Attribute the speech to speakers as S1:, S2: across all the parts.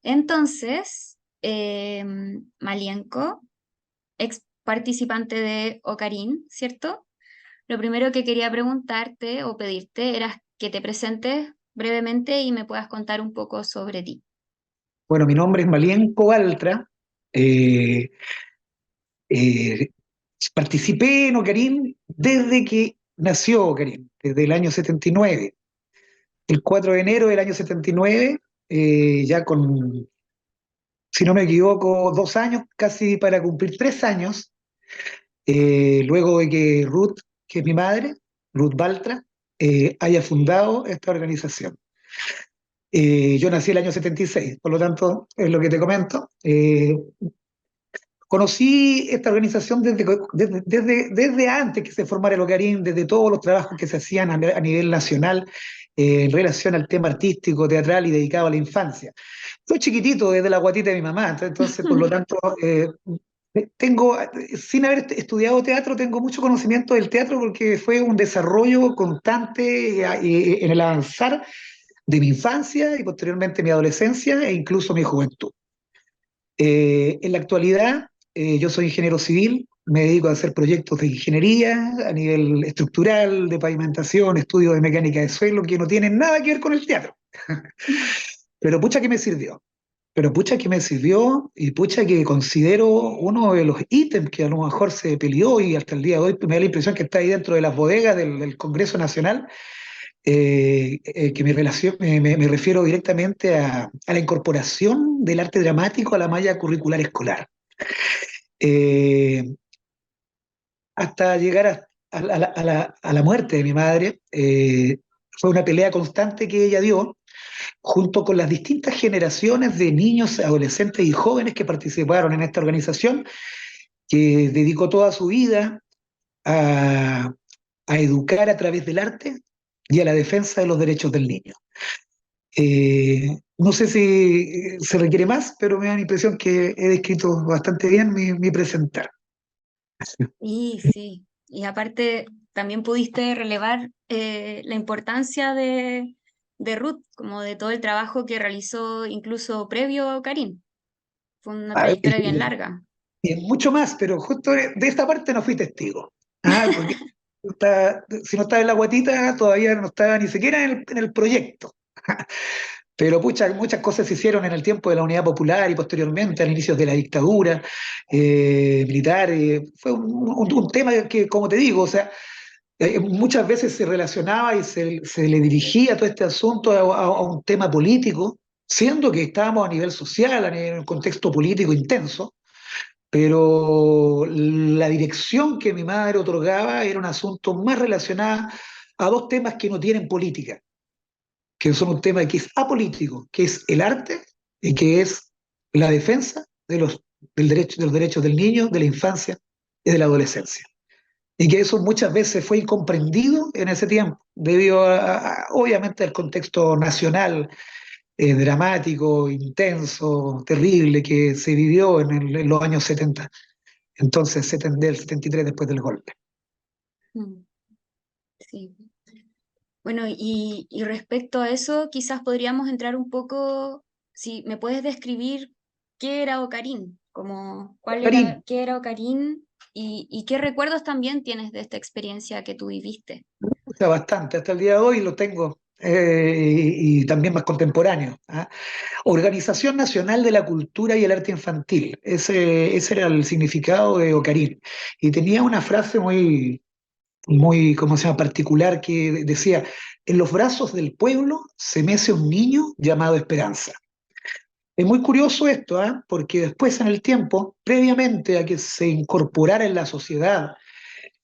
S1: Entonces, Malienko, ex participante de Ocarín, ¿cierto? Lo primero que quería preguntarte o pedirte era que te presentes brevemente y me puedas contar un poco sobre ti.
S2: Bueno, mi nombre es Malienco Baltra. eh, eh, Participé en Ocarín desde que nació Ocarín, desde el año 79. El 4 de enero del año 79, ya con, si no me equivoco, 2 años, casi para cumplir 3 años, luego de que Ruth, que es mi madre, Ruth Baltra, haya fundado esta organización. Yo nací el año 76, por lo tanto, es lo que te comento. Conocí esta organización desde antes que se formara el Ocarín, desde todos los trabajos que se hacían a nivel nacional en relación al tema artístico, teatral y dedicado a la infancia. Soy chiquitito desde la guatita de mi mamá, entonces, por lo tanto, tengo, sin haber estudiado teatro, tengo mucho conocimiento del teatro porque fue un desarrollo constante en el avanzar de mi infancia y posteriormente mi adolescencia e incluso mi juventud. En la actualidad, yo soy ingeniero civil, me dedico a hacer proyectos de ingeniería a nivel estructural, de pavimentación, estudio de mecánica de suelo, que no tienen nada que ver con el teatro. Pero pucha que me sirvió. Pero pucha que me sirvió y pucha que considero uno de los ítems que a lo mejor se peleó y hasta el día de hoy me da la impresión que está ahí dentro de las bodegas del Congreso Nacional, que me refiero directamente a la incorporación del arte dramático a la malla curricular escolar. Eh, Hasta llegar a la muerte de mi madre, fue una pelea constante que ella dio junto con las distintas generaciones de niños, adolescentes y jóvenes que participaron en esta organización, que dedicó toda su vida a, a educar a través del arte y a la defensa de los derechos del niño. No sé si se requiere más, pero me da la impresión que he descrito bastante bien mi presentar.
S1: Y sí, y aparte también pudiste relevar la importancia de Ruth, como de todo el trabajo que realizó incluso previo a Ocarín. Fue una
S2: Ah,
S1: trayectoria bien larga.
S2: y mucho más, pero justo de esta parte no fui testigo. Porque si no estaba en la guatita, todavía no estaba ni siquiera en el proyecto. Pero pucha, muchas cosas se hicieron en el tiempo de la Unidad Popular y posteriormente, al inicio de la dictadura militar. Fue un tema que, como te digo, o sea, muchas veces se relacionaba y se le dirigía todo este asunto a un tema político, siendo que estábamos a nivel social, en un contexto político intenso, pero la dirección que mi madre otorgaba era un asunto más relacionado a dos temas que no tienen política, que son un tema que es apolítico, que es el arte y que es la defensa de los derechos del niño, de la infancia y de la adolescencia. Y que eso muchas veces fue incomprendido en ese tiempo, debido obviamente al contexto nacional, dramático, intenso, terrible que se vivió en los años 70. Entonces, del 73 después del golpe.
S1: Mm, sí. Bueno, y respecto a eso, quizás podríamos entrar un poco, si me puedes describir qué era Ocarín, como cuál
S2: Karim,
S1: era, qué era Ocarín y qué recuerdos también tienes de esta experiencia que tú viviste.
S2: me gusta bastante, hasta el día de hoy lo tengo, y también más contemporáneo. ¿Ah? Organización Nacional de la Cultura y el Arte Infantil, ese era el significado de Ocarín. Y tenía una frase muy, ¿cómo se llama?, particular que decía: en los brazos del pueblo se mece un niño llamado Esperanza. Es muy curioso esto, ¿ah? Porque después en el tiempo, previamente a que se incorporara en la sociedad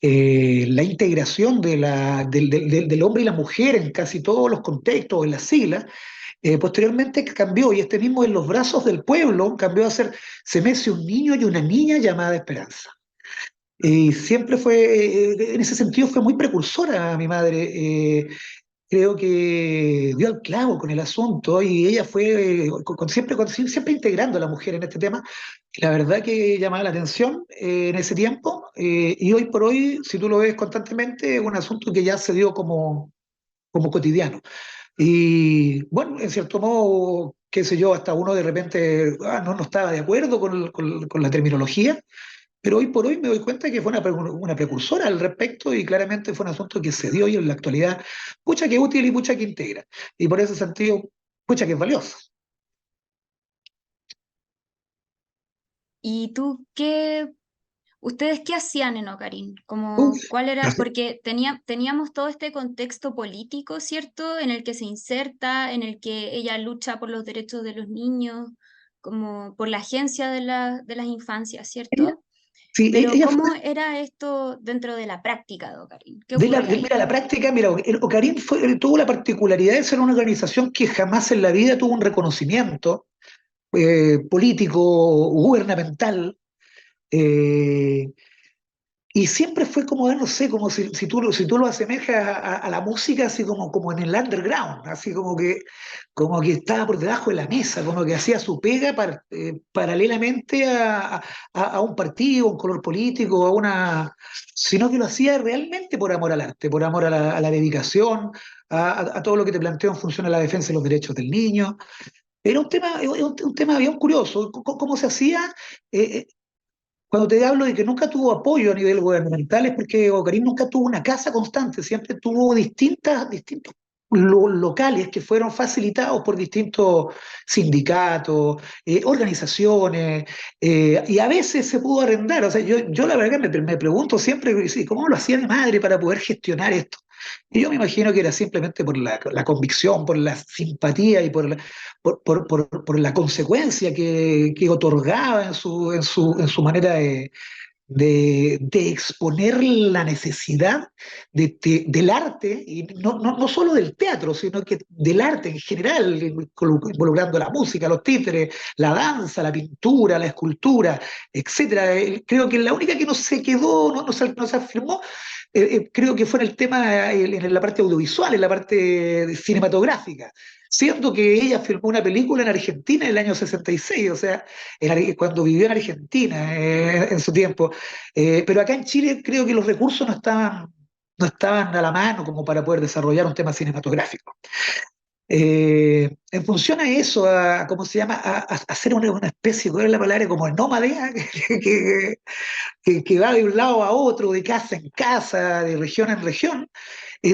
S2: la integración del hombre y la mujer en casi todos los contextos, en las siglas, posteriormente cambió y este mismo en los brazos del pueblo cambió a ser se mece un niño y una niña llamada Esperanza. Y siempre fue, en ese sentido, fue muy precursora mi madre. Creo que dio al clavo con el asunto y ella fue siempre integrando a la mujer en este tema. La verdad que llamaba la atención en ese tiempo, y hoy por hoy, si tú lo ves constantemente, es un asunto que ya se dio como cotidiano. Y bueno, en cierto modo, qué sé yo, hasta uno de repente no estaba de acuerdo con la terminología, pero hoy por hoy me doy cuenta que fue una precursora al respecto y claramente fue un asunto que se dio y en la actualidad, pucha que útil y pucha que integra. Y por ese sentido, pucha que es valioso.
S1: ¿Y tú qué, ustedes qué hacían en Ocarín? Como,
S2: Uf,
S1: ¿cuál era? Porque teníamos todo este contexto político, ¿cierto? En el que se inserta, en el que ella lucha por los derechos de los niños, como por la agencia de las infancias,
S2: ella,
S1: ¿cierto?
S2: sí,
S1: Pero
S2: ella fue
S1: ¿cómo era esto dentro de la práctica de Ocarín? ¿Qué ocurría ahí?
S2: mira, la práctica, mira, el Ocarín tuvo la particularidad de ser una organización que jamás en la vida tuvo un reconocimiento político, gubernamental, eh, y siempre fue como, no sé, como si tú lo asemejas a la música, así como en el underground, así como que estaba por debajo de la mesa, como que hacía su pega paralelamente a un partido, a un color político, sino que lo hacía realmente por amor al arte, por amor a la dedicación, a todo lo que te planteo en función a la defensa de los derechos del niño. Era un tema bien curioso. ¿Cómo se hacía? Eh, Cuando te hablo de que nunca tuvo apoyo a nivel gubernamental es porque Ocarín nunca tuvo una casa constante, siempre tuvo distintos locales que fueron facilitados por distintos sindicatos, organizaciones, y a veces se pudo arrendar. O sea, yo la verdad me pregunto siempre sí, cómo lo hacía mi madre para poder gestionar esto. Y yo me imagino que era simplemente por la convicción, por la simpatía y por la consecuencia que otorgaba en su manera de exponer la necesidad del arte, y no solo del teatro, sino que del arte en general, involucrando la música, los títeres, la danza, la pintura, la escultura, etcétera. Creo que la única que no se quedó, no se afirmó, creo que fue en el tema, en la parte audiovisual, en la parte cinematográfica, siendo que ella filmó una película en Argentina en el año 66, o sea, cuando vivió en Argentina en su tiempo. Pero acá en Chile creo que los recursos no estaban a la mano como para poder desarrollar un tema cinematográfico. En función a eso, ¿cómo se llama? A hacer una especie, ¿cuál es la palabra? Como el nómade, que, que va de un lado a otro, de casa en casa, de región en región,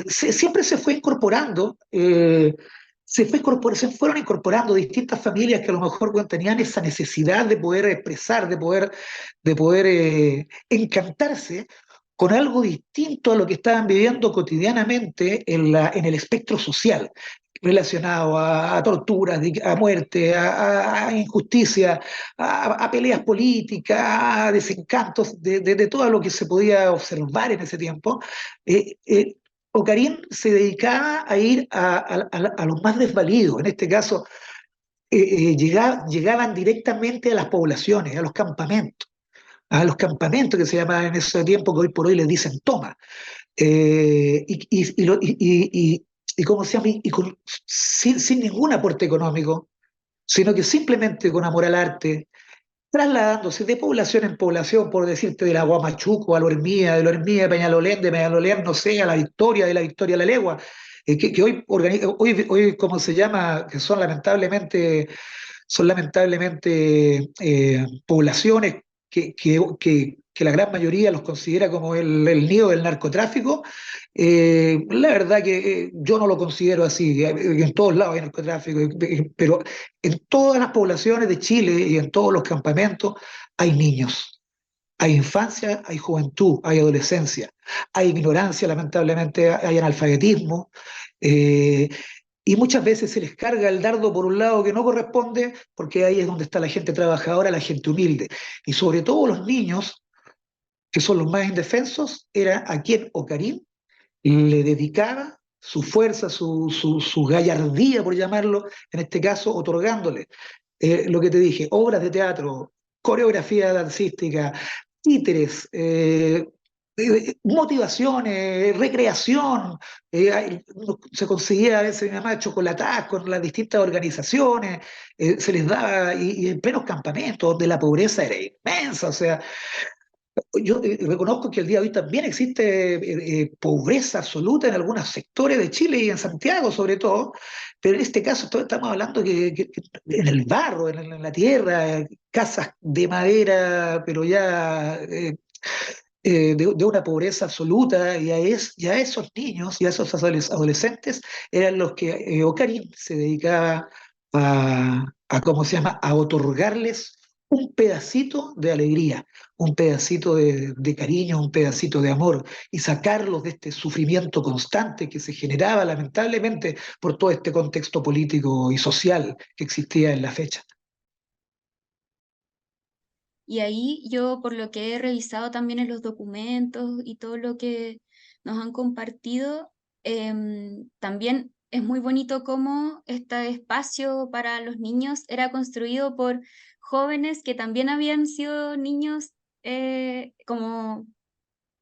S2: siempre se fue incorporando, se fueron incorporando distintas familias que a lo mejor bueno, tenían esa necesidad de poder expresar, de poder encantarse con algo distinto a lo que estaban viviendo cotidianamente en el espectro social, relacionado a torturas, a muerte, a injusticia, a peleas políticas, a desencantos de todo lo que se podía observar en ese tiempo. Eh, eh, Ocarín se dedicaba a ir a los más desvalidos, en este caso llegaban directamente a las poblaciones, a los campamentos que se llamaban en ese tiempo, que hoy por hoy les dicen toma. Y ¿cómo se llama? Sin ningún aporte económico, sino que simplemente con amor al arte, trasladándose de población en población, por decirte, de la Guamachuco a Lormía, de Lormía a Peñalolén, de Peñalolén, no sé, a La Victoria, de La Victoria a La Legua, que hoy, ¿cómo se llama? Que son lamentablemente poblaciones que la gran mayoría los considera como el nido del narcotráfico. La verdad que yo no lo considero así. En todos lados hay narcotráfico, pero en todas las poblaciones de Chile y en todos los campamentos hay niños. Hay infancia, hay juventud, hay adolescencia, hay ignorancia, lamentablemente hay analfabetismo, eh, y muchas veces se les carga el dardo por un lado que no corresponde, porque ahí es donde está la gente trabajadora, la gente humilde. Y sobre todo los niños, que son los más indefensos, era a quien Ocarín le dedicaba su fuerza, su gallardía, por llamarlo, en este caso, otorgándole lo que te dije, obras de teatro, coreografía dancística, títeres, motivaciones, recreación. Se conseguía a veces mi mamá chocolatadas con las distintas organizaciones, se les daba, y en plenos campamentos, donde la pobreza era inmensa. O sea, yo reconozco que el día de hoy también existe pobreza absoluta en algunos sectores de Chile y en Santiago sobre todo, pero en este caso estamos hablando que en el barro, en la tierra, casas de madera, pero ya de una pobreza absoluta, y a esos niños y a esos adolescentes eran los que Ocarín se dedicaba ¿cómo se llama?, a otorgarles un pedacito de alegría, un pedacito de cariño, un pedacito de amor, y sacarlos de este sufrimiento constante que se generaba lamentablemente por todo este contexto político y social que existía en la fecha.
S1: Y ahí yo, por lo que he revisado también en los documentos y todo lo que nos han compartido, también es muy bonito cómo este espacio para los niños era construido por jóvenes que también habían sido niños como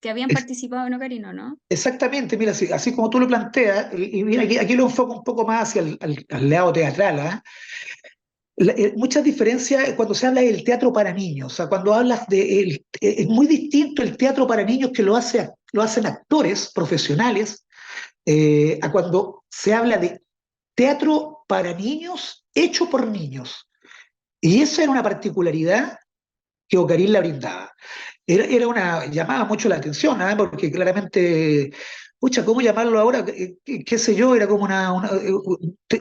S1: que habían participado en Ocarino, ¿no?
S2: Exactamente, mira, así como tú lo planteas, y mira, aquí lo enfoco un poco más hacia al lado teatral, ¿ah? Muchas diferencias cuando se habla del teatro para niños, o sea, cuando hablas es muy distinto el teatro para niños que lo hacen actores profesionales, a cuando se habla de teatro para niños hecho por niños. Y esa era una particularidad que Ocarín la brindaba. Llamaba mucho la atención, ¿ah? Porque claramente, pucha, ¿cómo llamarlo ahora? Qué sé yo, era como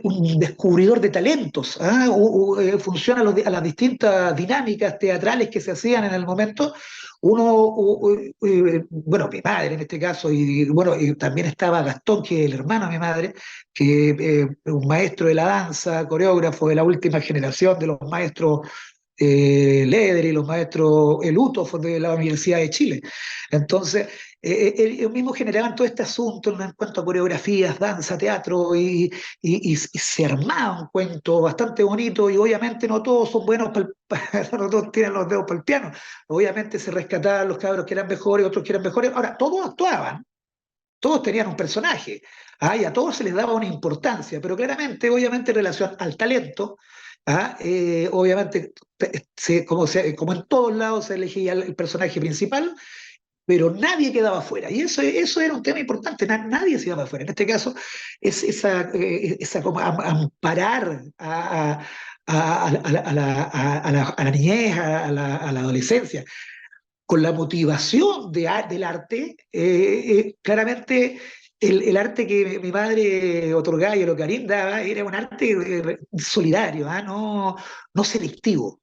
S2: un descubridor de talentos, ¿ah? Funciona a las distintas dinámicas teatrales que se hacían en el momento. Bueno, mi madre en este caso, y bueno, y también estaba Gastón, que es el hermano de mi madre, que un maestro de la danza, coreógrafo de la última generación de los maestros Leder y los maestros Eluto de la Universidad de Chile. Entonces, ellos mismos generaban todo este asunto en cuanto a coreografías, danza, teatro, y se armaba un cuento bastante bonito, y obviamente no todos son buenos, no todos tienen los dedos para el piano. Obviamente se rescataban los cabros que eran mejores, otros que eran mejores. Ahora, todos actuaban, todos tenían un personaje, y a todos se les daba una importancia, pero claramente, obviamente, en relación al talento, obviamente, como en todos lados se elegía el personaje principal, pero nadie quedaba fuera. Y eso era un tema importante, nadie se iba fuera. En este caso, es esa como amparar a la niñez, a la adolescencia con la motivación del arte, claramente el arte que mi madre otorgaba y el Ocarín daba era un arte solidario, no selectivo,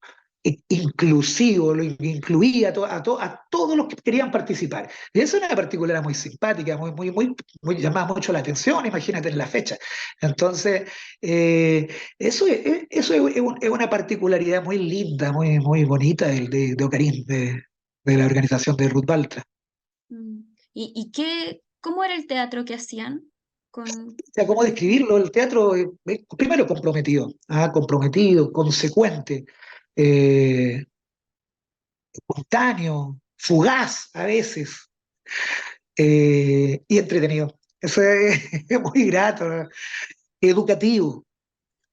S2: inclusivo, lo incluía a todos los que querían participar. Y eso es una particularidad muy simpática, muy llamaba mucho la atención, imagínate en la fecha. Entonces, eso es una particularidad muy linda, muy bonita de Ocarín, de la organización de Ruth Baltra.
S1: Mm. ¿Cómo era el teatro que hacían? Con...
S2: O sea, ¿cómo describirlo? El teatro, primero comprometido, consecuente, eh, espontáneo, fugaz a veces, y entretenido. Eso es, es muy grato, ¿no? Educativo.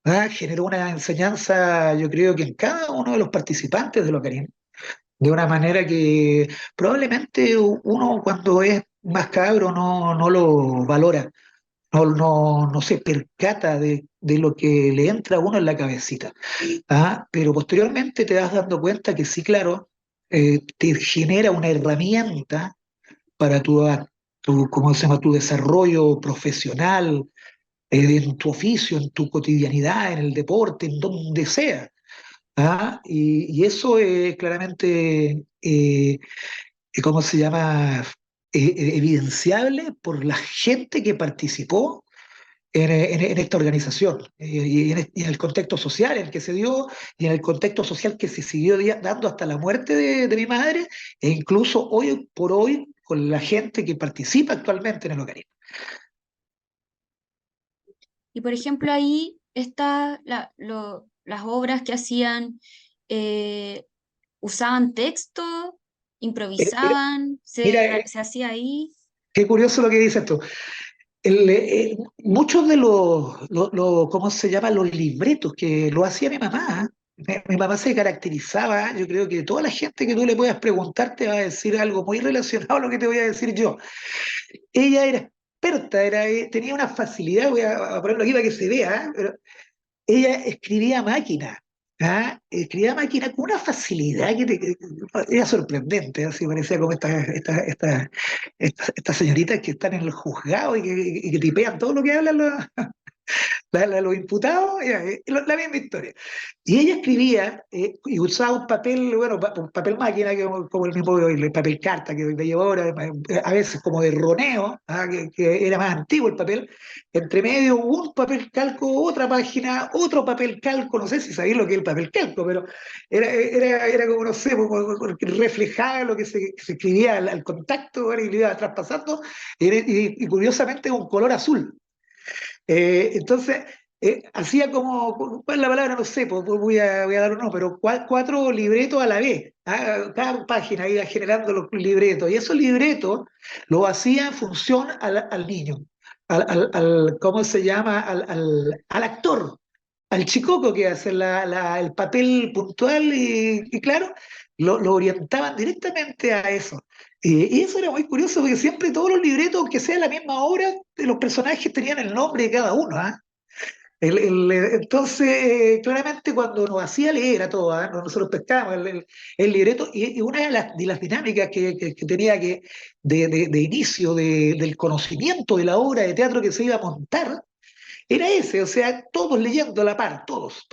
S2: Generó una enseñanza, yo creo que en cada uno de los participantes de Locarín, de una manera que probablemente uno cuando es más cabro no lo valora, no se percata de lo que le entra a uno en la cabecita. Pero posteriormente te vas dando cuenta que sí, claro, te genera una herramienta para ¿cómo se llama?, tu desarrollo profesional, en tu oficio, en tu cotidianidad, en el deporte, en donde sea. Y eso es claramente, ¿cómo se llama?, evidenciable por la gente que participó en esta organización, y en el contexto social en el que se dio, y en el contexto social que se siguió dando hasta la muerte de mi madre, e incluso hoy por hoy con la gente que participa actualmente en el organismo.
S1: Y por ejemplo, ahí está las obras que hacían, eh, usaban texto,
S2: Mira,
S1: improvisaban,
S2: mira,
S1: se hacía ahí.
S2: qué curioso lo que dices tú. Muchos de ¿cómo se llama?, los libretos que lo hacía mi mamá. Mi mamá se caracterizaba, yo creo que toda la gente que tú le puedas preguntar te va a decir algo muy relacionado a lo que te voy a decir yo. Ella era experta, tenía una facilidad, voy a ponerlo aquí para que se vea, pero ella escribía a máquina. ¿Ah? Escribía a máquina con una facilidad era sorprendente, así parecía como estas señoritas que están en el juzgado y que tipean todo lo que hablan los imputados, la misma historia. Y ella escribía y usaba un papel, bueno, un papel máquina, como el mismo el papel carta que me llevo ahora, a veces como de roneo, que era más antiguo el papel. Entre medio un papel calco, otra página, otro papel calco, no sé si sabéis lo que es el papel calco, pero era como, no sé, como que reflejaba lo que se escribía al contacto, bueno, y lo iba traspasando, y curiosamente un color azul. Entonces, hacía como, ¿cuál es la palabra? No sé, pues voy a dar uno, pero cuatro libretos a la vez. Cada página iba generando los libretos, y esos libretos los hacía en función al niño, ¿cómo se llama? Al actor, al chicoco que hace el papel puntual, y claro, lo orientaban directamente a eso. Y eso era muy curioso porque siempre todos los libretos, aunque sea la misma obra, de los personajes tenían el nombre de cada uno. ¿Ah? Entonces, claramente cuando nos hacía leer a todos, ¿ah? Nosotros pescábamos el libreto, y una de las dinámicas que tenía de inicio del conocimiento de la obra de teatro que se iba a montar, era ese, o sea, todos leyendo a la par, todos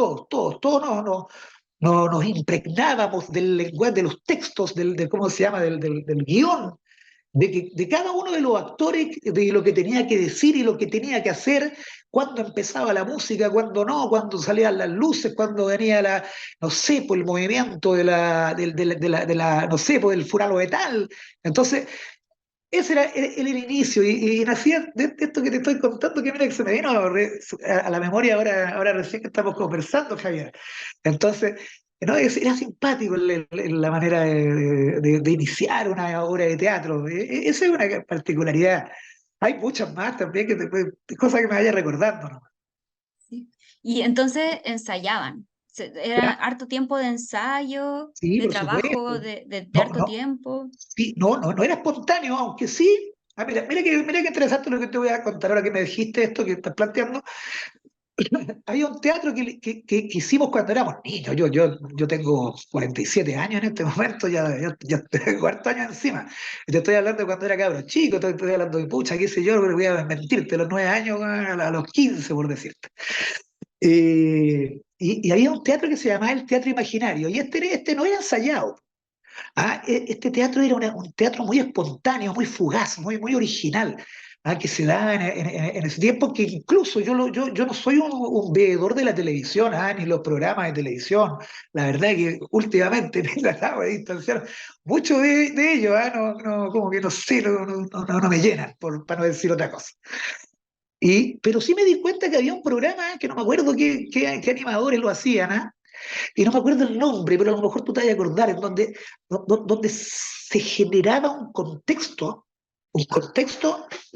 S2: nos impregnábamos del lenguaje, de los textos, ¿cómo se llama?, del guión, de cada uno de los actores, de lo que tenía que decir y lo que tenía que hacer, cuando empezaba la música, cuando no, cuando salían las luces, cuando venía no sé, por el movimiento no sé, por el furalo de tal. Entonces, ese era el inicio, y nacía de esto que te estoy contando, que mira que se me vino a la memoria ahora recién que estamos conversando, Javier. Entonces, no, era simpático la manera de iniciar una obra de teatro. Esa es una particularidad. Hay muchas más también, cosas que me vaya recordando, ¿no?
S1: Sí. Y entonces ensayaban. Era
S2: ¿Ya?
S1: harto tiempo de ensayo,
S2: Sí,
S1: de
S2: por
S1: trabajo,
S2: supuesto.
S1: de
S2: No,
S1: harto
S2: no,
S1: tiempo.
S2: sí, no era espontáneo, aunque sí. Mira que interesante lo que te voy a contar ahora que me dijiste esto que estás planteando. Había un teatro que hicimos cuando éramos niños. Yo tengo 47 años en este momento, ya tengo hartos años encima. Y te estoy hablando de cuando era cabro chico, te estoy hablando de pucha, qué sé yo, pero voy a mentirte, los 9 años a los 15, por decirte. Y había un teatro que se llamaba el Teatro Imaginario, y este no era ensayado. Este teatro era un teatro muy espontáneo, muy fugaz, muy original, que se daba en ese tiempo, que incluso yo no soy un veedor de la televisión, ni los programas de televisión. La verdad que últimamente me he tratado de distanciar mucho de ellos. Como que no sé, no me llenan, para no decir otra cosa. Pero sí me di cuenta que había un programa, que no me acuerdo qué animadores lo hacían, y no me acuerdo el nombre, pero a lo mejor tú te vas a acordar, en donde se generaba un contexto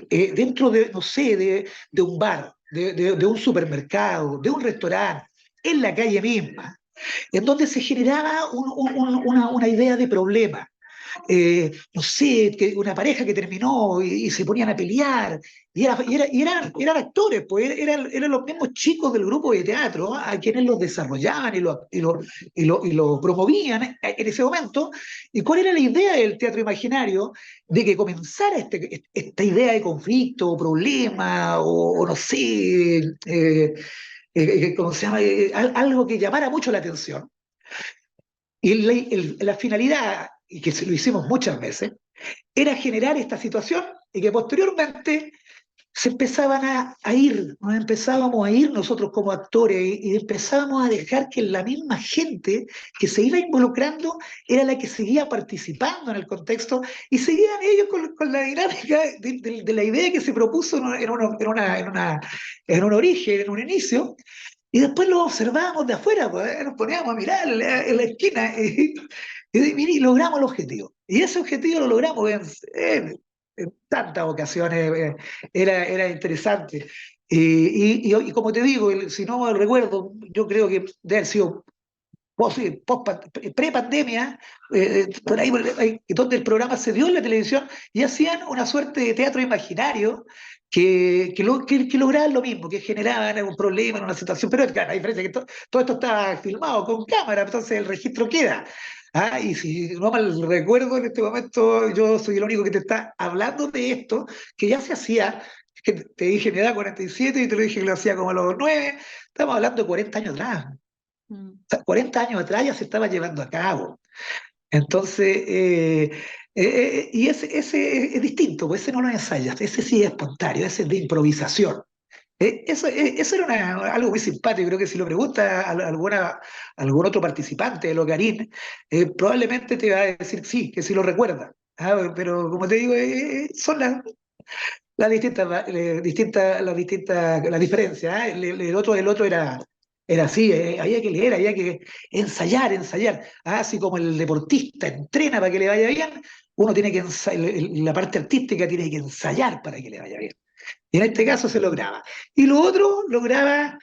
S2: dentro de, no sé, de un bar, de un supermercado, de un restaurante, en la calle misma, en donde se generaba una idea de problema. No sé, que una pareja que terminó y se ponían a pelear, y eran actores, pues eran los mismos chicos del grupo de teatro, a quienes los desarrollaban y lo promovían en ese momento. ¿Y cuál era la idea del teatro imaginario? De que comenzara esta idea de conflicto, o problema, o no sé, ¿cómo se llama? Algo que llamara mucho la atención. Y la finalidad, y que lo hicimos muchas veces, era generar esta situación, y que posteriormente se empezaban nos empezábamos a ir nosotros como actores, y empezábamos a dejar que la misma gente que se iba involucrando era la que seguía participando en el contexto, y seguían ellos con la dinámica de la idea que se propuso en un origen, en un inicio. Y después lo observábamos de afuera, pues, nos poníamos a mirar en la esquina, y logramos el objetivo. Y ese objetivo lo logramos en tantas ocasiones. Era interesante. Y como te digo, si no mal recuerdo, yo creo que debe haber sido pre-pandemia, por ahí, donde el programa se dio en la televisión y hacían una suerte de teatro imaginario que lograban lo mismo, que generaban un problema en una situación, pero claro, la diferencia es que todo esto está filmado con cámara, entonces el registro queda. Ah, y si no mal recuerdo, en este momento yo soy el único que te está hablando de esto, que ya se hacía, que te dije mi edad 47 y te lo dije que lo hacía como a los 9, estamos hablando de 40 años atrás.
S1: Mm.
S2: O sea, 40 años atrás ya se estaba llevando a cabo. Entonces, y ese es distinto, pues ese no lo ensayas, ese sí es espontáneo, ese es de improvisación. Eso era algo muy simpático, creo que si lo pregunta algún otro participante de Logarín, probablemente te va a decir sí, que sí lo recuerda. Ah, pero como te digo, son las las diferencias. ¿Ah? El otro era así, había que leer, había que ensayar, ensayar. Ah, así como el deportista entrena para que le vaya bien, uno tiene que ensayar, la parte artística tiene que ensayar para que le vaya bien. Y en este
S1: Mm.
S2: caso se lograba. Y lo otro lograba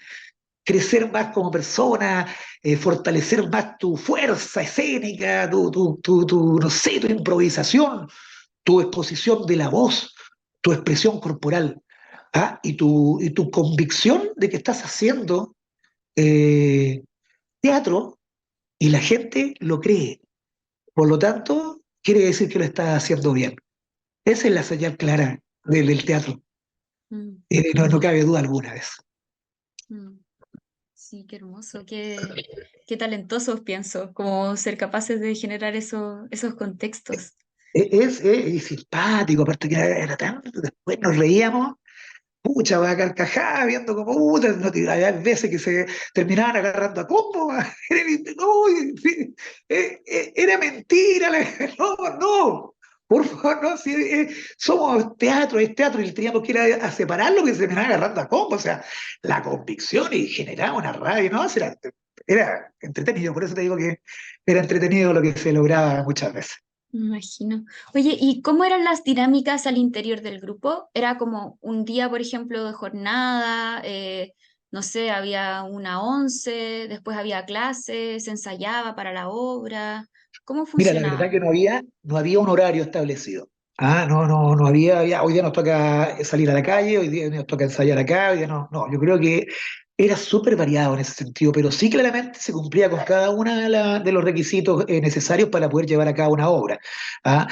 S2: crecer más como persona, fortalecer más tu fuerza escénica, no sé, tu improvisación, tu exposición de la voz, tu expresión corporal, ¿ah? Y tu convicción de que estás haciendo eh, teatro y la gente lo cree. Por lo tanto, quiere decir que lo estás haciendo bien. Esa es la señal clara del teatro.
S1: Mm.
S2: No cabe duda alguna de eso.
S1: Mm. Sí, qué hermoso, qué talentosos pienso, como ser capaces de generar esos contextos.
S2: Es simpático, aparte que era tan. Después nos reíamos, pucha, va a carcajada, viendo como, había veces que se terminaban agarrando a combo, no, sí, era mentira, no, no, por favor, no, si, somos teatro, es teatro, y teníamos que ir a separarlo que se terminaban agarrando a combo, o sea, la convicción y generaba una rabia, ¿no? Era entretenido, por eso te digo que era entretenido lo que se lograba muchas veces.
S1: Me imagino. Oye, ¿y cómo eran las dinámicas al interior del grupo? ¿Era como un día, por ejemplo, de jornada? No sé, había una once, después había clases, se ensayaba para la obra. ¿Cómo
S2: Mira, la verdad
S1: funcionaba?
S2: que no había un horario establecido. Ah, no, no, no había, hoy día nos toca salir a la calle, hoy día nos toca ensayar acá, hoy día no, no, yo creo que era súper variado en ese sentido, pero sí claramente se cumplía con cada uno de los requisitos necesarios para poder llevar a cabo una obra. Ah,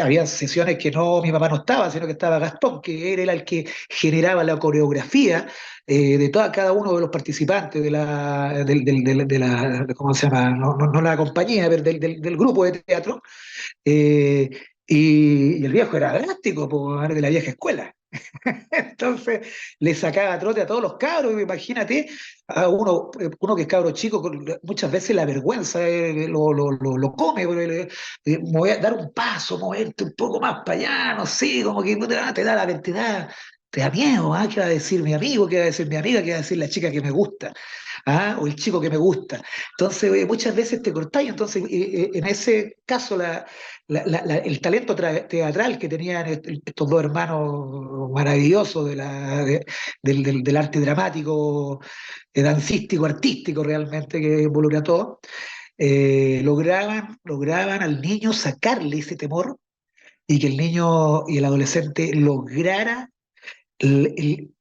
S2: había sesiones que no, mi papá no estaba, sino que estaba Gastón, que era el que generaba la coreografía cada uno de los participantes ¿cómo se llama? No, no, no la compañía, pero del grupo de teatro. eh, y el viejo era drástico, de la vieja escuela. Entonces le sacaba trote a todos los cabros, imagínate, a uno que es cabro chico, muchas veces la vergüenza lo come, porque me voy a dar un paso, moverte un poco más para allá, no sé, como que te da miedo, ¿ah? ¿Qué va a decir mi amigo? ¿Qué va a decir mi amiga? ¿Qué va a decir la chica que me gusta? ¿Ah? O el chico que me gusta. Entonces, muchas veces te cortáis. Entonces, en ese caso, el talento teatral que tenían estos dos hermanos maravillosos del arte dramático, dancístico, artístico realmente, que involucra todo, lograban al niño sacarle ese temor y que el niño y el adolescente lograra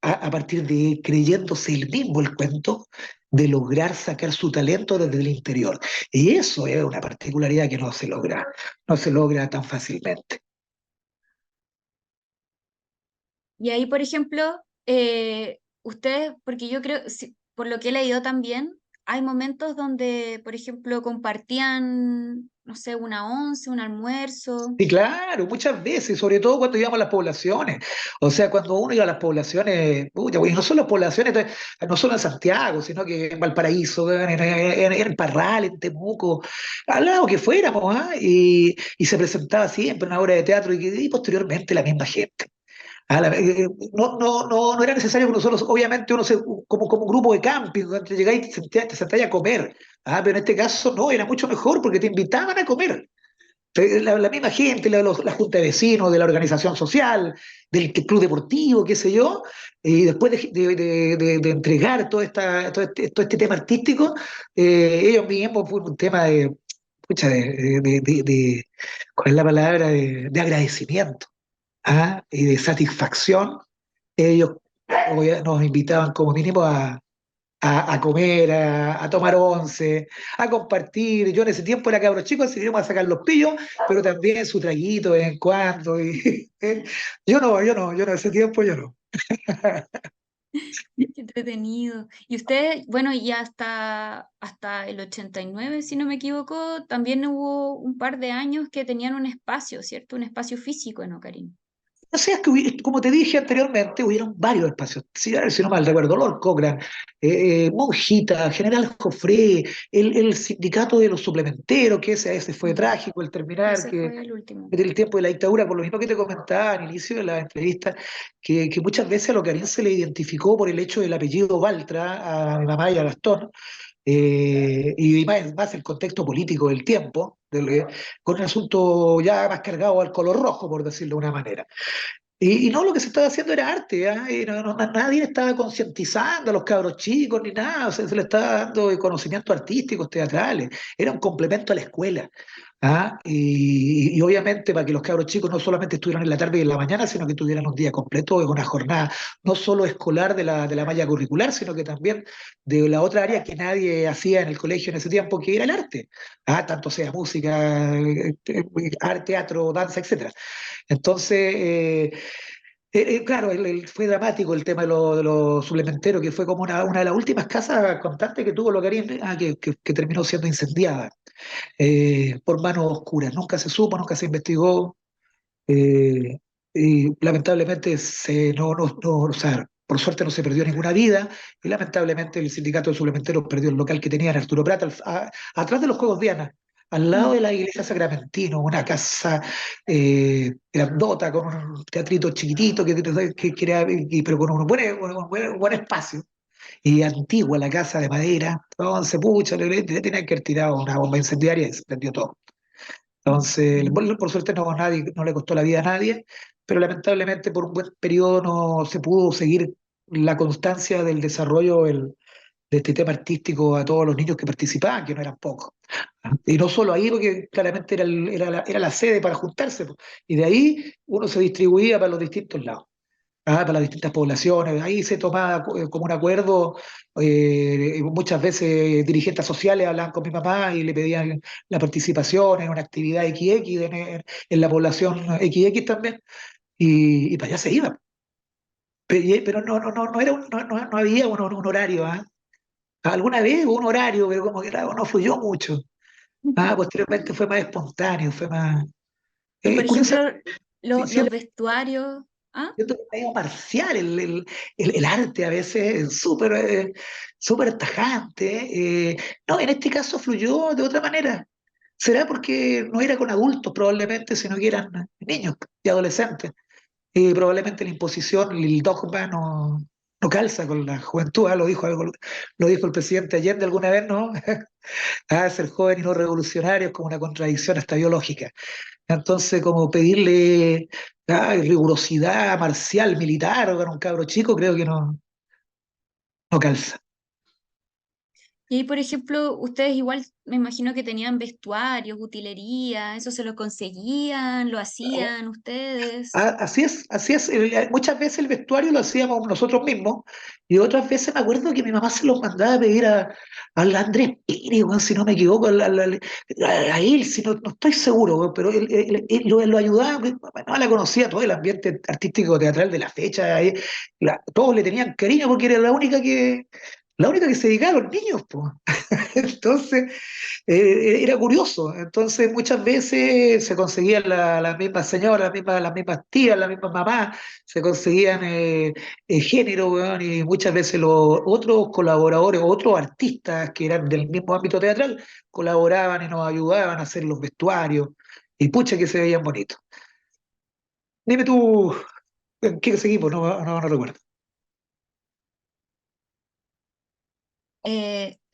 S2: a partir de creyéndose el mismo el cuento, de lograr sacar su talento desde el interior. Y eso es una particularidad que no se logra tan fácilmente.
S1: Y ahí, por ejemplo, ustedes, porque yo creo, por lo que he leído también, hay momentos donde, por ejemplo, compartían, no sé, una once, un almuerzo.
S2: Y claro, muchas veces, sobre todo cuando íbamos a las poblaciones. O sea, cuando uno iba a las poblaciones, pucha, y no solo las poblaciones, no solo en Santiago, sino que en Valparaíso, en Parral, en Temuco, al lado que fuéramos, ¿ah? Y se presentaba siempre una obra de teatro y posteriormente la misma gente. No, no, no, no era necesario que nosotros, obviamente, como grupo de camping, donde te llegáis y te sentáis a comer. Pero en este caso no, era mucho mejor porque te invitaban a comer. La misma gente, la junta de vecinos, de la organización social, del club deportivo, qué sé yo, y después de entregar todo este tema artístico, ellos mismos fue un tema pucha, ¿cuál es la palabra? De agradecimiento, ¿ah? Y de satisfacción. Ellos nos invitaban como mínimo a comer, a tomar once, a compartir. Yo en ese tiempo era cabro chico, así que íbamos a sacar los pillos, pero también su traguito de vez en cuando. Yo no, ese tiempo yo no.
S1: Qué entretenido. Y usted, bueno, y hasta el 89 si no me equivoco, también hubo un par de años que tenían un espacio, ¿cierto? Un espacio físico en Ocarín.
S2: O sea, es que como te dije anteriormente, hubieron varios espacios. Si no mal recuerdo, Lord Cochrane, Monjita, General Jofré, el sindicato de los suplementeros, que ese fue
S1: Mm,
S2: trágico el terminar,
S1: ese
S2: que
S1: fue el último.
S2: en el tiempo de la dictadura, por lo mismo que te comentaba al inicio de la entrevista, que muchas veces a Locarín se le identificó por el hecho del apellido Baltra a mi mamá y a Gastón, y más el contexto político del tiempo, con un asunto ya más cargado al color rojo, por decirlo de una manera. Y no, lo que se estaba haciendo era arte, ¿ah? Y nadie estaba concientizando a los cabros chicos ni nada, o sea, se le estaba dando conocimientos artísticos, teatrales, era un complemento a la escuela. ¿Ah? Y obviamente para que los cabros chicos no solamente estuvieran en la tarde y en la mañana, sino que tuvieran un día completo, una jornada no solo escolar de la malla curricular, sino que también de la otra área que nadie hacía en el colegio en ese tiempo, que era el arte. ¿Ah? Tanto sea música, arte, teatro, danza, etcétera. Entonces, claro, fue dramático el tema de los suplementeros, que fue como una de las últimas casas constantes que tuvo Locarín, que terminó siendo incendiada por manos oscuras. Nunca se supo, nunca se investigó, eh, y lamentablemente o sea, por suerte no se perdió ninguna vida, y lamentablemente el sindicato de suplementeros perdió el local que tenía en Arturo Prat, atrás de los Juegos Diana, al lado
S1: Mm.
S2: de la iglesia Sacramentino, una casa grandota con un teatrito chiquitito, pero con un buen espacio, y antigua la casa de madera. Entonces, pucha, le tenían que haber tirado una bomba incendiaria y se prendió todo. Entonces, por suerte no le costó la vida a nadie, pero lamentablemente por un buen periodo no se pudo seguir la constancia del desarrollo de este tema artístico a todos los niños que participaban, que no eran pocos. Y no solo ahí, porque claramente era la sede para juntarse, po. Y de ahí uno se distribuía para los distintos lados, para las distintas poblaciones. Ahí se tomaba como un acuerdo. Muchas veces dirigentes sociales hablaban con mi mamá y le pedían la participación en una actividad XX en la población XX también, y para allá se iba. Pero no, era no había un horario. ¿Ah? Alguna vez hubo un horario, pero como que no fluyó mucho. Posteriormente fue más espontáneo, fue más.
S1: Y por
S2: Curioso,
S1: ejemplo, los
S2: siento
S1: vestuarios, ¿ah?
S2: que es medio marcial el arte a veces, es súper tajante. No, en este caso fluyó de otra manera. ¿Será porque no era con adultos probablemente, sino que eran niños y adolescentes? Probablemente la imposición, el dogma no calza con la juventud. Lo dijo el presidente Allende alguna vez, ¿no? Ser joven y no revolucionario es como una contradicción hasta biológica. Entonces, como pedirle rigurosidad marcial, militar a un cabro chico, creo que no calza.
S1: Y ahí, por ejemplo, ustedes igual me imagino que tenían vestuarios, utilería, eso se lo conseguían, lo hacían ustedes.
S2: Así es, así es. Muchas veces el vestuario lo hacíamos nosotros mismos, y otras veces me acuerdo que mi mamá se los mandaba a pedir al Andrés Pérez, weón, si no me equivoco, a él, si no estoy seguro, weón, pero él lo ayudaba. Mi mamá la conocía todo el ambiente artístico teatral de la fecha. Todos le tenían cariño porque era la única que se dedicaba a los niños, po. Entonces, era curioso. Entonces, muchas veces se conseguían las mismas señoras, las mismas tías, las mismas mamás, se conseguían género, weón, y muchas veces los otros colaboradores, otros artistas que eran del mismo ámbito teatral, colaboraban y nos ayudaban a hacer los vestuarios, y pucha que se veían bonitos. Dime tú, ¿en qué seguimos? No recuerdo.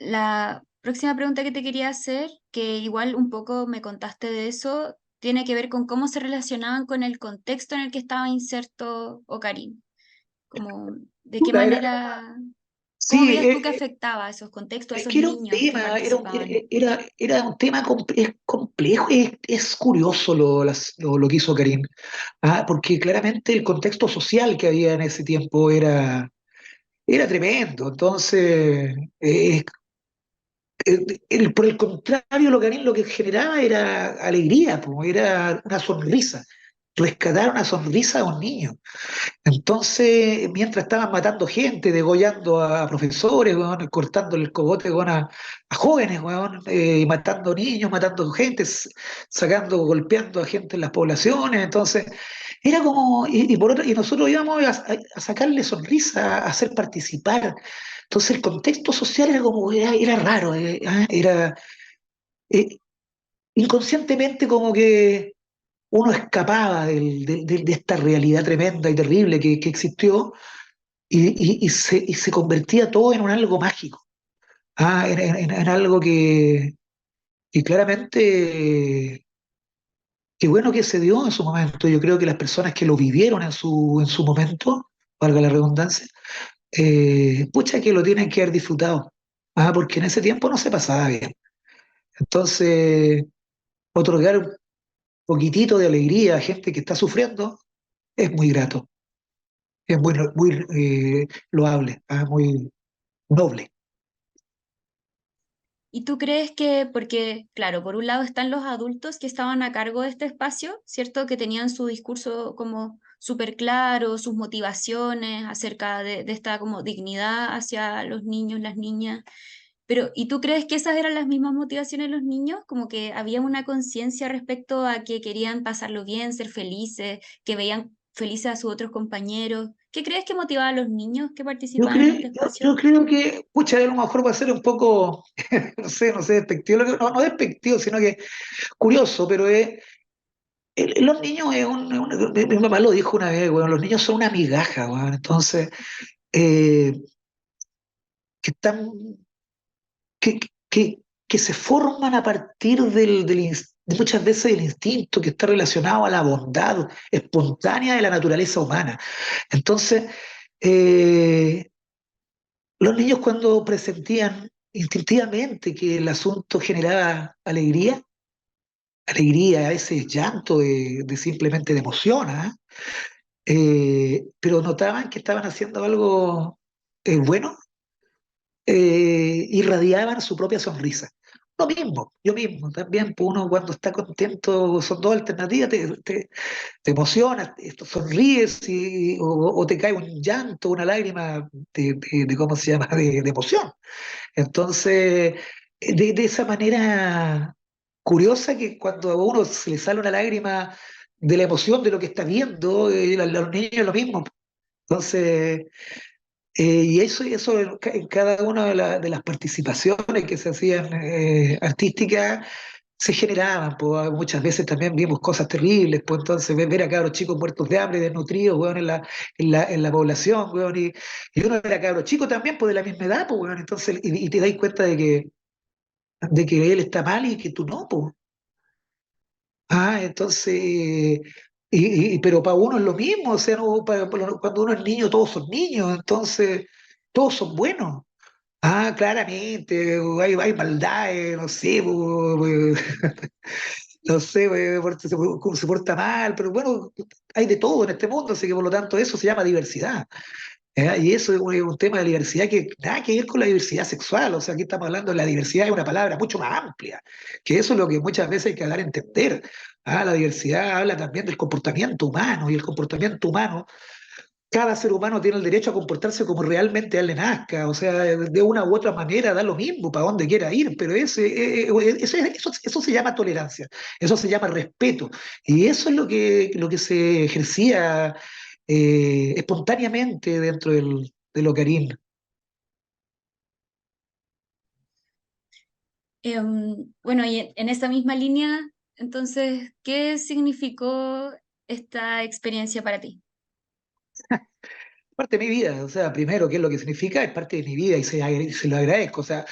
S1: La próxima pregunta que te quería hacer, que igual un poco me contaste de eso, tiene que ver con cómo se relacionaban con el contexto en el que estaba inserto Ocarín. Como, de qué
S2: Puta,
S1: manera, ¿cómo
S2: sí,
S1: veías tú que afectaba a esos contextos, a
S2: es
S1: esos
S2: que era un
S1: niños que
S2: tema,
S1: participaban?
S2: era un tema es complejo, es curioso lo que hizo Karim, porque claramente el contexto social que había en ese tiempo era tremendo. Entonces, por el contrario, lo que generaba era alegría, po, era una sonrisa, rescatar una sonrisa a un niño. Entonces, mientras estaban matando gente, degollando a profesores, weón, cortando el cogote, weón, a jóvenes, weón, matando niños, matando gente, sacando, golpeando a gente en las poblaciones. Entonces, era como, y nosotros íbamos a sacarle sonrisa, a hacer participar. Entonces, el contexto social era como, era raro, era eh, inconscientemente como que uno escapaba de esta realidad tremenda y terrible que existió y se convertía todo en un algo mágico, en algo que claramente, qué bueno que se dio en su momento. Yo creo que las personas que lo vivieron en su momento, valga la redundancia, pucha que lo tienen que haber disfrutado, porque en ese tiempo no se pasaba bien. Entonces, otorgar un poquitito de alegría a gente que está sufriendo es muy grato, es muy loable, muy noble.
S1: ¿Y tú crees que, porque, claro, por un lado están los adultos que estaban a cargo de este espacio, ¿cierto? Que tenían su discurso como súper claro, sus motivaciones acerca de esta como dignidad hacia los niños, las niñas. Pero, ¿y tú crees que esas eran las mismas motivaciones de los niños? Como que había una conciencia respecto a que querían pasarlo bien, ser felices, que veían felices a sus otros compañeros. ¿Qué crees que motivaba a los niños que participaban en este
S2: Yo
S1: espacio?
S2: creo que, pucha, a lo mejor va a ser un poco, no sé, despectivo, no despectivo, sino que curioso, pero los niños mi mamá lo dijo una vez, weón, los niños son una migaja, weón, entonces, eh, que están, que, que se forman a partir de muchas veces del instinto que está relacionado a la bondad espontánea de la naturaleza humana. Entonces, eh, los niños cuando presentían instintivamente que el asunto generaba alegría, alegría, a veces llanto de simplemente de emoción, pero notaban que estaban haciendo algo bueno, irradiaban su propia sonrisa. Lo mismo, yo mismo, también, pues uno cuando está contento, son dos alternativas, te emocionas, sonríes o te cae un llanto, una lágrima ¿cómo se llama?, de emoción. Entonces, de esa manera curiosa que cuando a uno se le sale una lágrima de la emoción de lo que está viendo, los niños es lo mismo. Entonces, y eso en cada una de las participaciones que se hacían artísticas se generaban, pues, muchas veces también vimos cosas terribles, pues entonces ver a cabros chicos muertos de hambre, desnutridos, weón, en la población, weón, y uno era cabro chico también, pues de la misma edad, pues, weón, entonces, y te das cuenta de que él está mal y que tú no, pues. Entonces, pero para uno es lo mismo, o sea, cuando uno es niño, todos son niños, entonces todos son buenos. Claramente, hay maldades, no sé, no sé, se porta mal, pero bueno, hay de todo en este mundo, así que por lo tanto eso se llama diversidad. Y eso es un tema de diversidad que nada que ver con la diversidad sexual, o sea, aquí estamos hablando de la diversidad de una palabra mucho más amplia, que eso es lo que muchas veces hay que dar a entender. La diversidad habla también del comportamiento humano, y el comportamiento humano, cada ser humano tiene el derecho a comportarse como realmente a él le nazca, o sea, de una u otra manera da lo mismo para donde quiera ir, pero eso se llama tolerancia, eso se llama respeto, y eso es lo que se ejercía espontáneamente dentro del Ocarín.
S1: Bueno, y en esa misma línea, entonces, ¿qué significó esta experiencia para ti?
S2: Parte de mi vida, o sea, primero, ¿qué es lo que significa? Es parte de mi vida y se lo agradezco, o sea,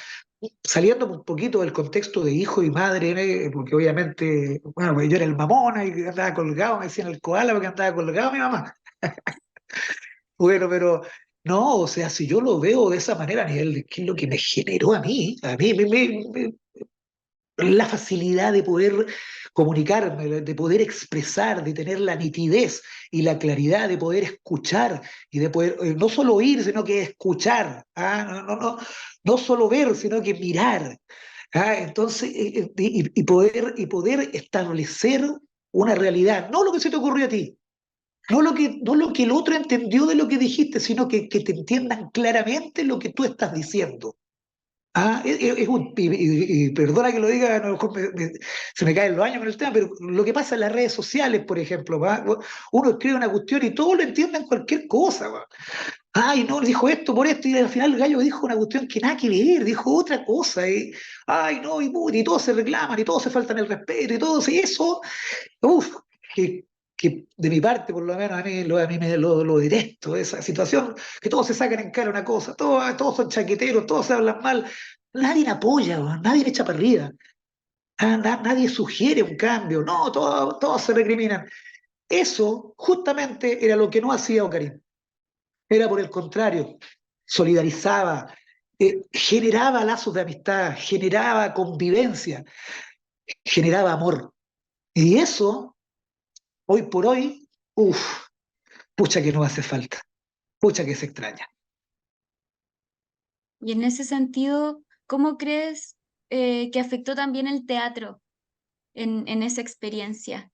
S2: saliendo un poquito del contexto de hijo y madre, porque obviamente, bueno, pues yo era el mamona y andaba colgado, me decían el koala porque andaba colgado mi mamá. Bueno, pero no, o sea, si yo lo veo de esa manera a nivel de qué es lo que me generó a mí la facilidad de poder comunicarme, de poder expresar, de tener la nitidez y la claridad de poder escuchar y de poder no solo oír, sino que escuchar, ¿ah? No solo ver, sino que mirar. ¿Ah? Entonces, y poder establecer una realidad, no lo que se te ocurrió a ti, no lo que el otro entendió de lo que dijiste, sino que te entiendan claramente lo que tú estás diciendo. Y perdona que lo diga, a lo mejor se me caen los años con el tema, pero lo que pasa en las redes sociales, por ejemplo, ¿va? Uno escribe una cuestión y todos lo entienden cualquier cosa. ¿Va? Ay, no, dijo esto por esto, y al final el gallo dijo una cuestión que nada que ver, dijo otra cosa. Ay, no, y todos se reclaman, y todos se faltan el respeto, y todos, y eso, uff, que, que de mi parte, por lo menos, a mí me lo detesto, esa situación, que todos se sacan en cara una cosa, todos son chaqueteros, todos se hablan mal, nadie me apoya, weón, nadie me echa para arriba, nadie sugiere un cambio, no, todos se recriminan. Eso justamente era lo que no hacía Ocarín, era por el contrario, solidarizaba, generaba lazos de amistad, generaba convivencia, generaba amor. Y eso, hoy por hoy, uff, pucha que no hace falta, pucha que se extraña.
S1: Y en ese sentido, ¿cómo crees que afectó también el teatro en esa experiencia?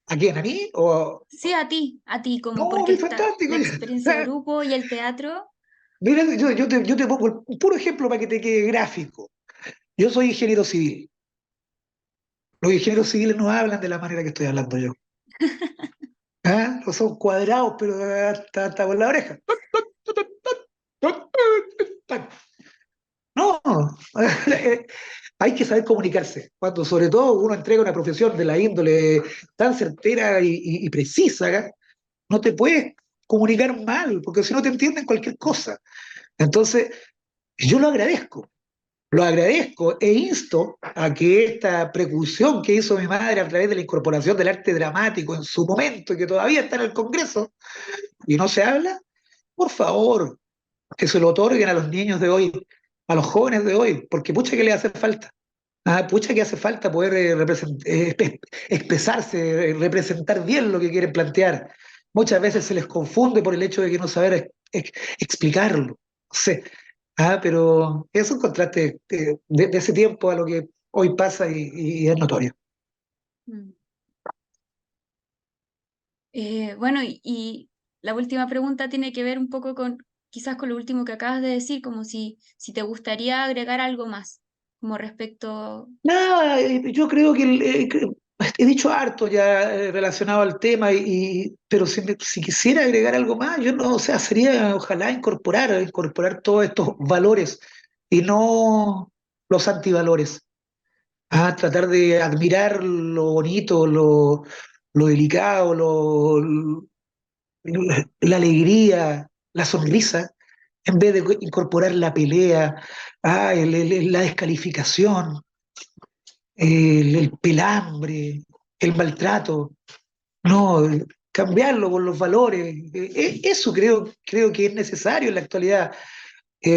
S2: ¿A quién? ¿A mí? O,
S1: Sí, a ti, como
S2: no,
S1: porque
S2: muy
S1: está
S2: fantástico.
S1: la experiencia de grupo y el teatro.
S2: Mira, yo te pongo un puro ejemplo para que te quede gráfico. Yo soy ingeniero civil. Los ingenieros civiles no hablan de la manera que estoy hablando yo. ¿Ah? No son cuadrados, pero hasta por la oreja. No, hay que saber comunicarse. Cuando sobre todo uno entrega una profesión de la índole tan certera y precisa, ¿ah? No te puedes comunicar mal, porque si no te entienden cualquier cosa. Entonces, yo lo agradezco e insto a que esta precaución que hizo mi madre a través de la incorporación del arte dramático en su momento, que todavía está en el Congreso y no se habla, por favor, que se lo otorguen a los niños de hoy, a los jóvenes de hoy, porque pucha que le hace falta. Pucha que hace falta poder expresarse, representar bien lo que quieren plantear. Muchas veces se les confunde por el hecho de que no saber explicarlo. No sé. Pero es un contraste de ese tiempo a lo que hoy pasa y es notorio.
S1: Mm. Bueno, y la última pregunta tiene que ver un poco con, quizás con lo último que acabas de decir, como si te gustaría agregar algo más, como respecto.
S2: Nada, yo creo que he dicho harto ya relacionado al tema, pero si quisiera agregar algo más, yo no, o sea, sería ojalá incorporar todos estos valores y no los antivalores. Tratar de admirar lo bonito, lo delicado, la alegría, la sonrisa, en vez de incorporar la pelea, la descalificación, el pelambre, el maltrato. No, cambiarlo por los valores. Eso creo que es necesario en la actualidad.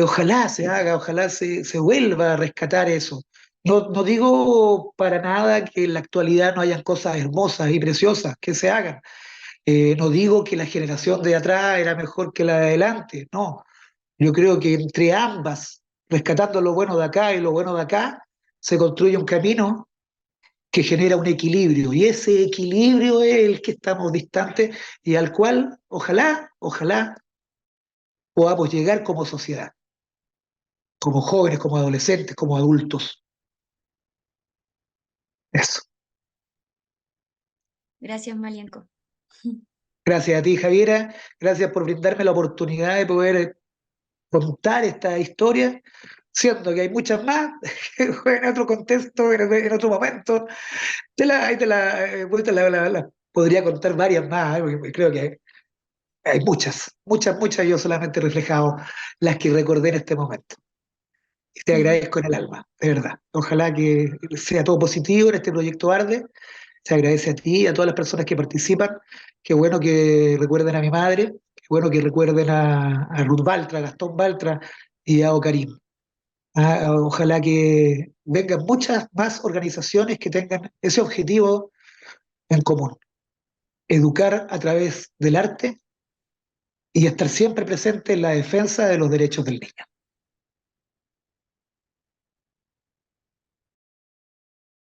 S2: Ojalá se haga, ojalá se vuelva a rescatar eso. No digo para nada que en la actualidad no hayan cosas hermosas y preciosas que se hagan. No digo que la generación de atrás era mejor que la de adelante, no. Yo creo que entre ambas, rescatando lo bueno de acá y lo bueno de acá, se construye un camino que genera un equilibrio. Y ese equilibrio es el que estamos distantes y al cual, ojalá podamos llegar como sociedad, como jóvenes, como adolescentes, como adultos. Eso.
S1: Gracias, Malienko.
S2: Gracias a ti, Javiera. Gracias por brindarme la oportunidad de poder contar esta historia, siendo que hay muchas más en otro contexto, en otro momento. Ahí pues, podría contar varias más, porque creo que hay muchas, yo solamente he reflejado las que recordé en este momento. y te agradezco en el alma, de verdad. Ojalá que sea todo positivo en este proyecto Arde. Se agradece a ti y a todas las personas que participan. Qué bueno que recuerden a mi madre, qué bueno que recuerden a Ruth Baltra, a Gastón Baltra y a Ocarim. Ojalá que vengan muchas más organizaciones que tengan ese objetivo en común, educar a través del arte y estar siempre presente en la defensa de los derechos del niño.